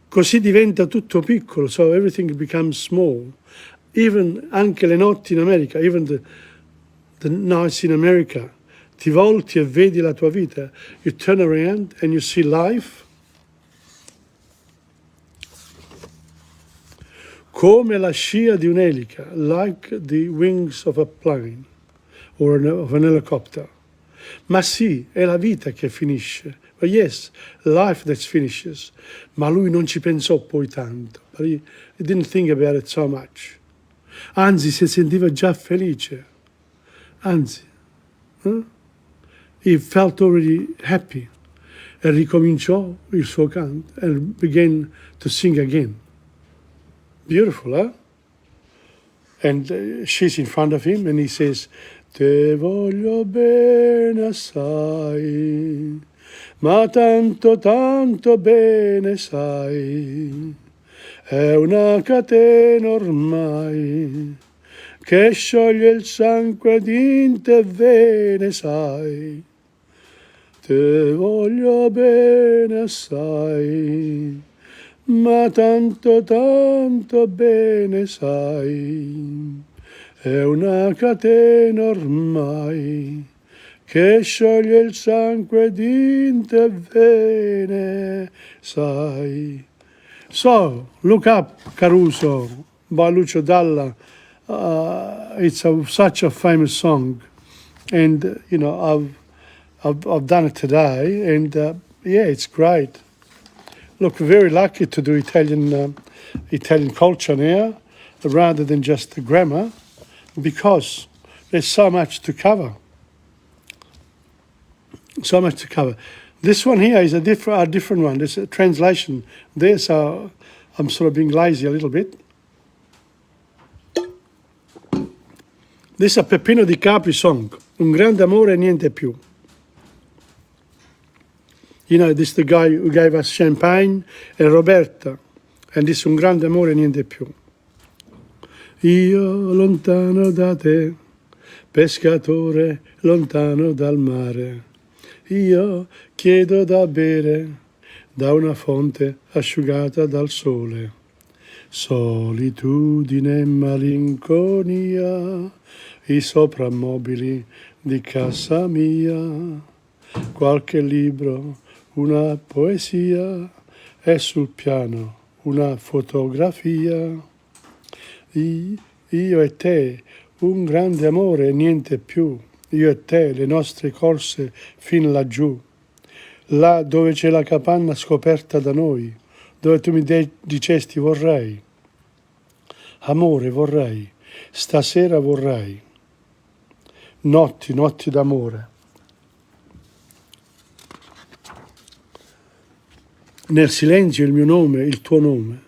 Così diventa tutto piccolo, so everything becomes small. Even anche le notti in America, even the nights in America, ti volti e vedi la tua vita. You turn around and you see life come la scia di un'elica, like the wings of a plane or of an helicopter. Ma sì, è la vita che finisce. But yes, life that finishes. Ma lui non ci pensò poi tanto. He didn't think about it so much. Anzi, si sentiva già felice. Anzi, he felt already happy. E ricominciò il suo canto and began to sing again. Beautiful, huh? And she's in front of him and he says, te voglio bene assai, ma tanto, tanto bene sai, è una catena ormai, che scioglie il sangue di te vene sai, te voglio bene assai, ma tanto, tanto bene sai, è una catena ormai, che scioglie il sangue di te vene sai. So, look up Caruso by Lucio Dalla. It's such a famous song, and you know I've done it today, and yeah, it's great. Look, very lucky to do Italian culture now, rather than just the grammar, because there's so much to cover. So much to cover. This one here is a different one. There's a translation there, so I'm sort of being lazy a little bit. This is a Peppino Di Capri song, Un grande amore e niente più. You know, this is the guy who gave us Champagne and Roberta, and this Un grande amore e niente più. Io lontano da te, pescatore lontano dal mare, io chiedo da bere da una fonte asciugata dal sole. Solitudine e malinconia, i soprammobili di casa mia, qualche libro, una poesia e sul piano una fotografia. Io e te, un grande amore e niente più, io e te, le nostre corse fin laggiù, là dove c'è la capanna scoperta da noi, dove tu mi dicesti vorrei, amore vorrei, stasera vorrei, notti, notti d'amore. Nel silenzio il mio nome, il tuo nome,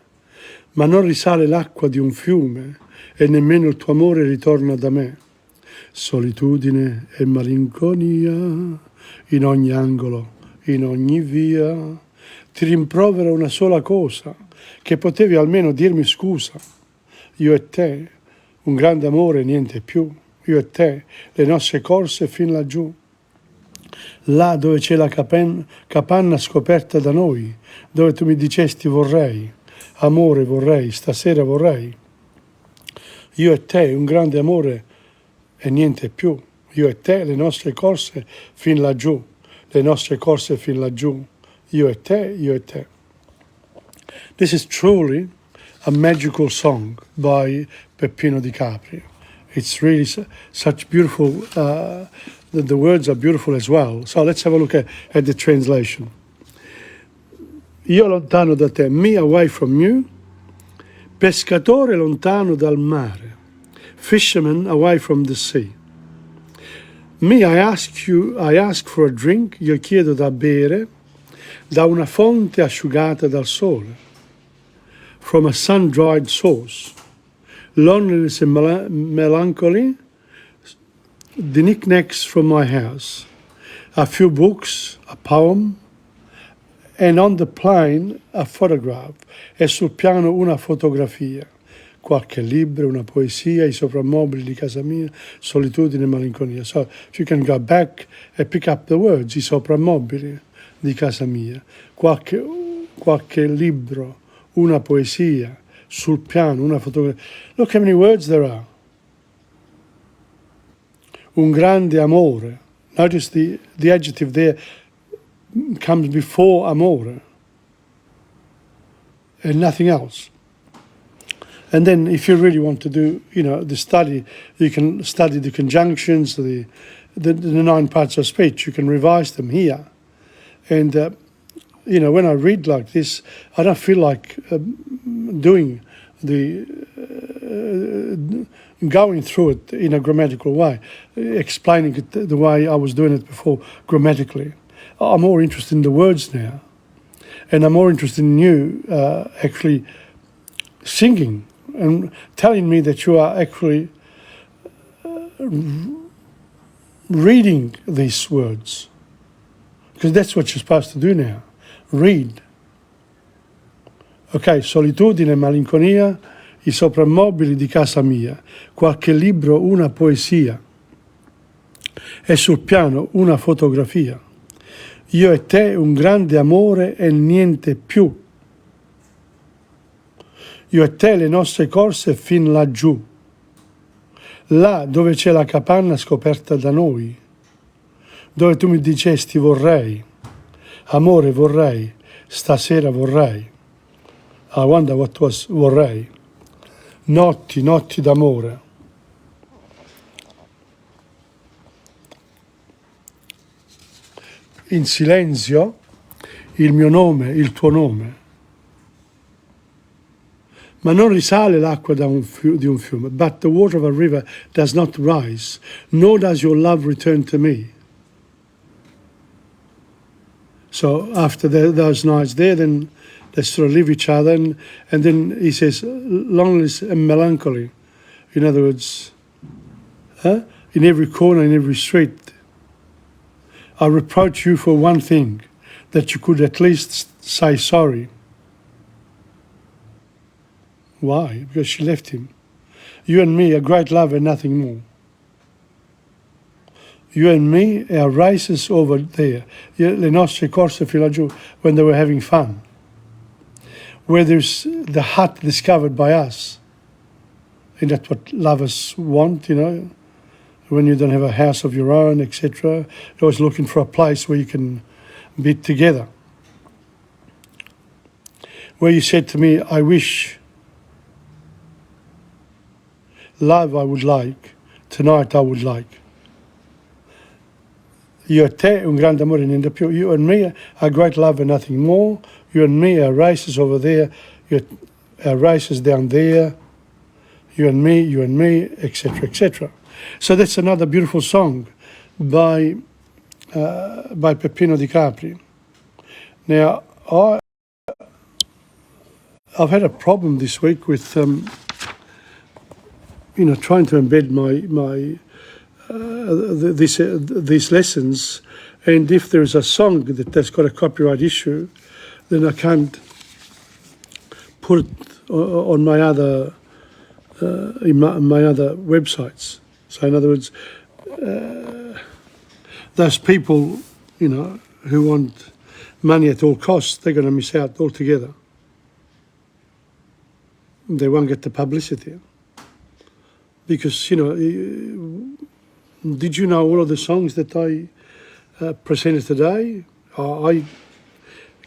ma non risale l'acqua di un fiume e nemmeno il tuo amore ritorna da me. Solitudine e malinconia, in ogni angolo, in ogni via, ti rimprovero una sola cosa, che potevi almeno dirmi scusa. Io e te, un grande amore e niente più, io e te, le nostre corse fin laggiù. Là dove c'è la capanna scoperta da noi, dove tu mi dicesti vorrei, amore vorrei, stasera vorrei. Io e te, un grande amore e niente più. Io e te, le nostre corse fin laggiù, le nostre corse fin laggiù. Io e te, io e te. This is truly a magical song by Peppino Di Capri. It's really such beautiful, the words are beautiful as well. So let's have a look at the translation. Io lontano da te, me away from you, pescatore lontano dal mare, fisherman away from the sea. Me, I ask for a drink, io chiedo da bere, da una fonte asciugata dal sole, from a sun-dried source. Loneliness and melancholy, the knickknacks from my house, a few books, a poem, and on the plane a photograph, e sul piano una fotografia, qualche libro, una poesia, I soprammobili di casa mia, solitudine e malinconia. So if you can go back and pick up the words, I soprammobili di casa mia, qualche libro, una poesia, sul piano, una fotografia. Look how many words there are. Un grande amore. Notice the adjective there comes before amore and nothing else. And then if you really want to do, the study, you can study the conjunctions, the 9 parts of speech. You can revise them here. And, when I read like this, I don't feel like doing going through it in a grammatical way, explaining it the way I was doing it before grammatically. I'm more interested in the words now. And I'm more interested in you actually singing and telling me that you are actually reading these words. Because that's what you're supposed to do now. Read. Ok, solitudine, malinconia, I soprammobili di casa mia, qualche libro, una poesia, e sul piano una fotografia. Io e te un grande amore e niente più. Io e te le nostre corse fin laggiù, là dove c'è la capanna scoperta da noi, dove tu mi dicesti vorrei, amore vorrei, stasera vorrei. I wonder what was vorrei. Notti d'amore. In silenzio il mio nome, il tuo nome. Ma non risale l'acqua di un fiume. But the water of a river does not rise, nor does your love return to me. So after those nights there, then they sort of leave each other, and then he says, loneliness and melancholy. In other words, in every corner, in every street, I reproach you for one thing, that you could at least say sorry. Why? Because she left him. You and me, a great love and nothing more. You and me, our races over there, le nostre corse fino laggiù, when they were having fun. Where there's the hut discovered by us. And that's what lovers want, when you don't have a house of your own, etc. You're always looking for a place where you can be together. Where you said to me, I wish, love I would like, tonight I would like. Io e te, un grande amore niente più. You and me, a great love and nothing more. You and me, our races over there, our races down there. You and me, etc., etc. So that's another beautiful song by Peppino Di Capri. Now, I've had a problem this week with, trying to embed these lessons, and if there is a song that's got a copyright issue, then I can't put it on my other my other websites. So in other words, those people, who want money at all costs, they're going to miss out altogether. They won't get the publicity. Because, did you know all of the songs that I presented today? A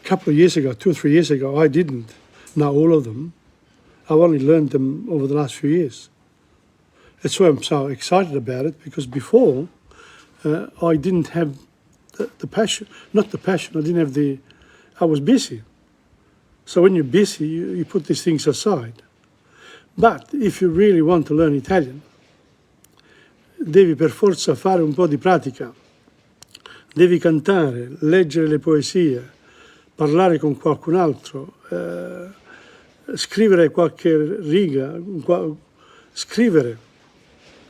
couple of years ago, 2 or 3 years ago, I didn't know all of them. I've only learned them over the last few years. That's why I'm so excited about it, because before I didn't have the passion, not the passion, I was busy. So when you're busy, you put these things aside. But if you really want to learn Italian, devi per forza fare un po' di pratica. Devi cantare, leggere le poesie, parlare con qualcun altro, scrivere qualche riga, scrivere,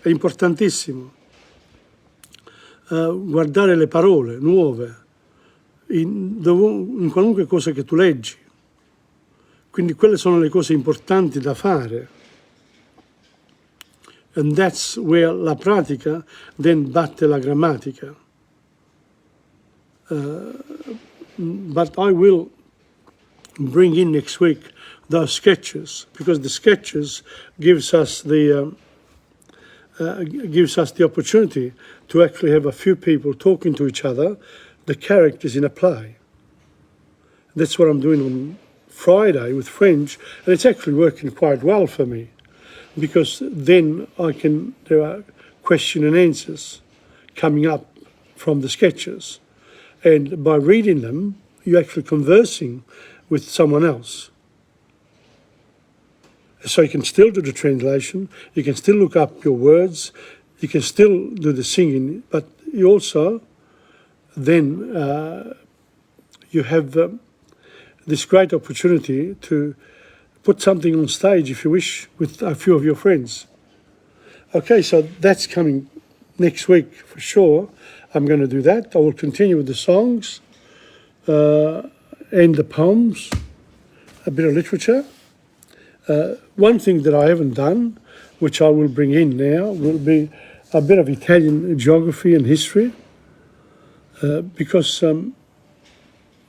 è importantissimo. Guardare le parole nuove in qualunque cosa che tu leggi. Quindi quelle sono le cose importanti da fare. And that's where la pratica then batte la grammatica. But I will bring in next week those sketches, because the sketches gives us the opportunity to actually have a few people talking to each other, the characters in a play. That's what I'm doing on Friday with French, and it's actually working quite well for me, because then there are question and answers coming up from the sketches. And by reading them, you're actually conversing with someone else. So you can still do the translation, you can still look up your words, you can still do the singing, but you also then you have this great opportunity to put something on stage, if you wish, with a few of your friends. Okay, so that's coming next week for sure. I'm going to do that. I will continue with the songs and the poems, a bit of literature. One thing that I haven't done, which I will bring in now, will be a bit of Italian geography and history, because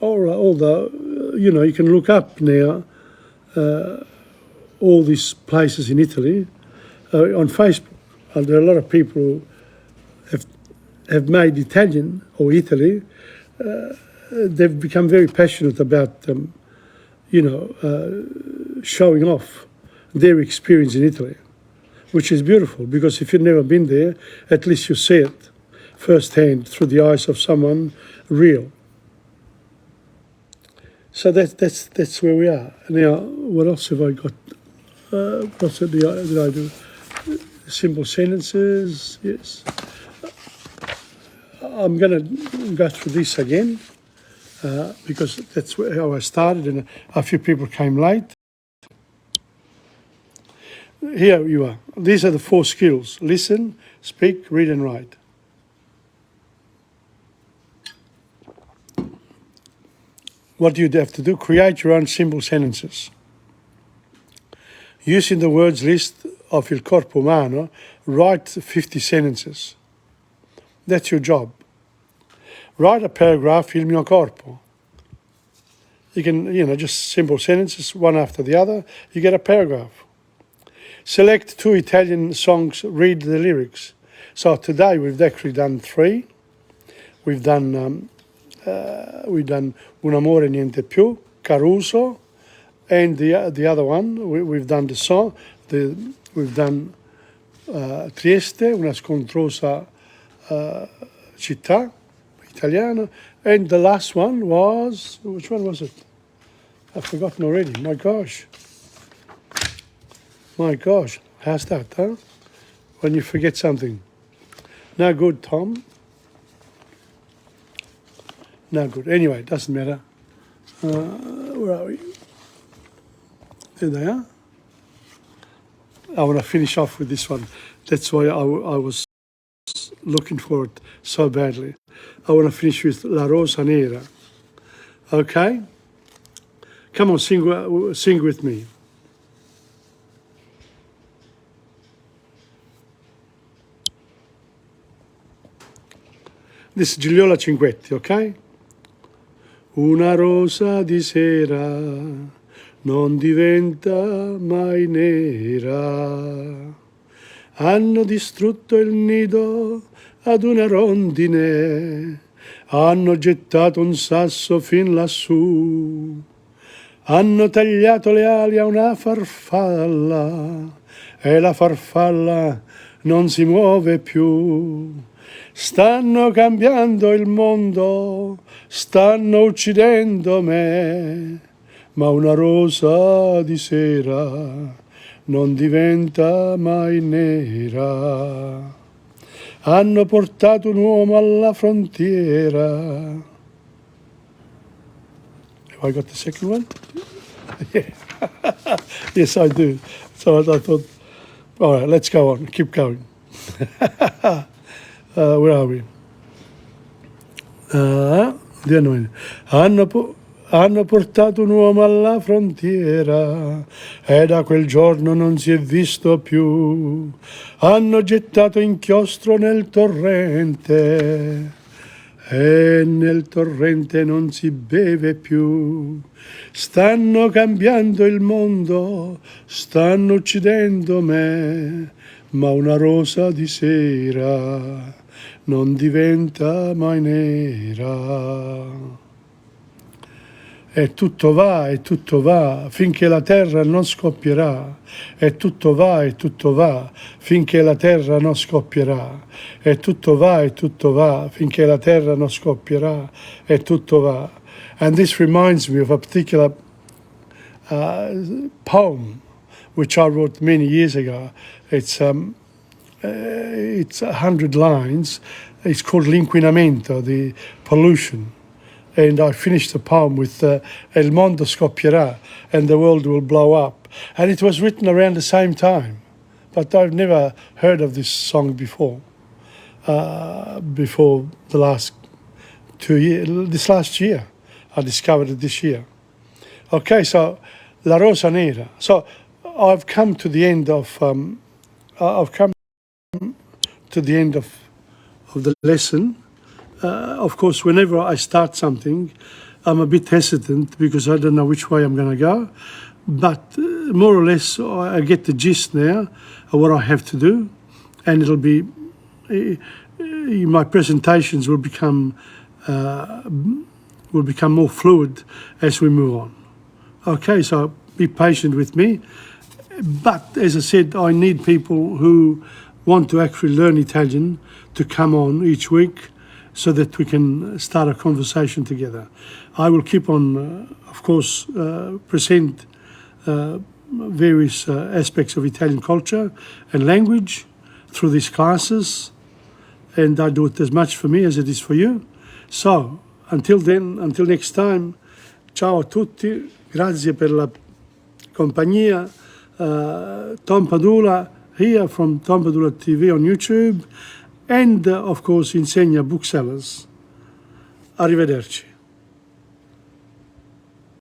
although you can look up now all these places in Italy on Facebook. There are a lot of people who have made Italian or Italy. They've become very passionate about showing off their experience in Italy, which is beautiful, because if you've never been there, at least you see it firsthand through the eyes of someone real. So that's where we are. Now, what else have I got? What else did I do? Simple sentences, yes. I'm going to go through this again, because that's how I started, and a few people came late. Here you are. These are the 4 skills: listen, speak, read and write. What do you have to do? Create your own simple sentences. Using the words list of il corpo umano, write 50 sentences. That's your job. Write a paragraph, il mio corpo. You can, just simple sentences, one after the other, you get a paragraph. Select 2 Italian songs, read the lyrics. So today we've actually done 3. We've done Un amore niente più, Caruso, and the other one, we've done the song, we've done Trieste, una scontrosa città italiana, and the last one was, which one was it? I've forgotten already, my gosh, how's that, huh? When you forget something. No good, Tom. No good. Anyway, it doesn't matter. Where are we? There they are. I want to finish off with this one. That's why I was looking for it so badly. I want to finish with La Rosa Nera. Okay? Come on, sing with me. This is Gigliola Cinquetti, okay? Una rosa di sera non diventa mai nera. Hanno distrutto il nido ad una rondine, hanno gettato un sasso fin lassù. Hanno tagliato le ali a una farfalla e la farfalla non si muove più. Stanno cambiando il mondo, stanno uccidendo me, ma una rosa di sera non diventa mai nera. Hanno portato un uomo alla frontiera. Have I got the second one? Yeah. Yes, I do. So I thought, all right, let's go on, keep going. Where are we? Hanno portato un uomo alla frontiera e da quel giorno non si è visto più. Hanno gettato inchiostro nel torrente e nel torrente non si beve più. Stanno cambiando il mondo, stanno uccidendo me, ma una rosa di sera non diventa mai nera. E tutto va, finché la terra non scoppierà. E tutto va, finché la terra non scoppierà. E tutto va, finché la terra non scoppierà. E tutto va. And this reminds me of a particular poem which I wrote many years ago. It's 100 lines. It's called L'inquinamento, the pollution. And I finished the poem with El mondo scoppierà, and the world will blow up. And it was written around the same time, but I've never heard of this song before the last 2 years. This last year, I discovered it this year. Okay, so La Rosa Nera. So I've come to the end of the lesson. Of course, whenever I start something, I'm a bit hesitant because I don't know which way I'm going to go. But more or less, I get the gist now of what I have to do, and it'll be my presentations will become more fluid as we move on. Okay, so be patient with me. But as I said, I need people who want to actually learn Italian to come on each week, so that we can start a conversation together. I will keep on, of course, present various aspects of Italian culture and language through these classes, and I do it as much for me as it is for you. So, until then, until next time, ciao a tutti, grazie per la compagnia. Tom Padula here from TomPadulaTV on YouTube. And, of course, Insegna Booksellers. Arrivederci.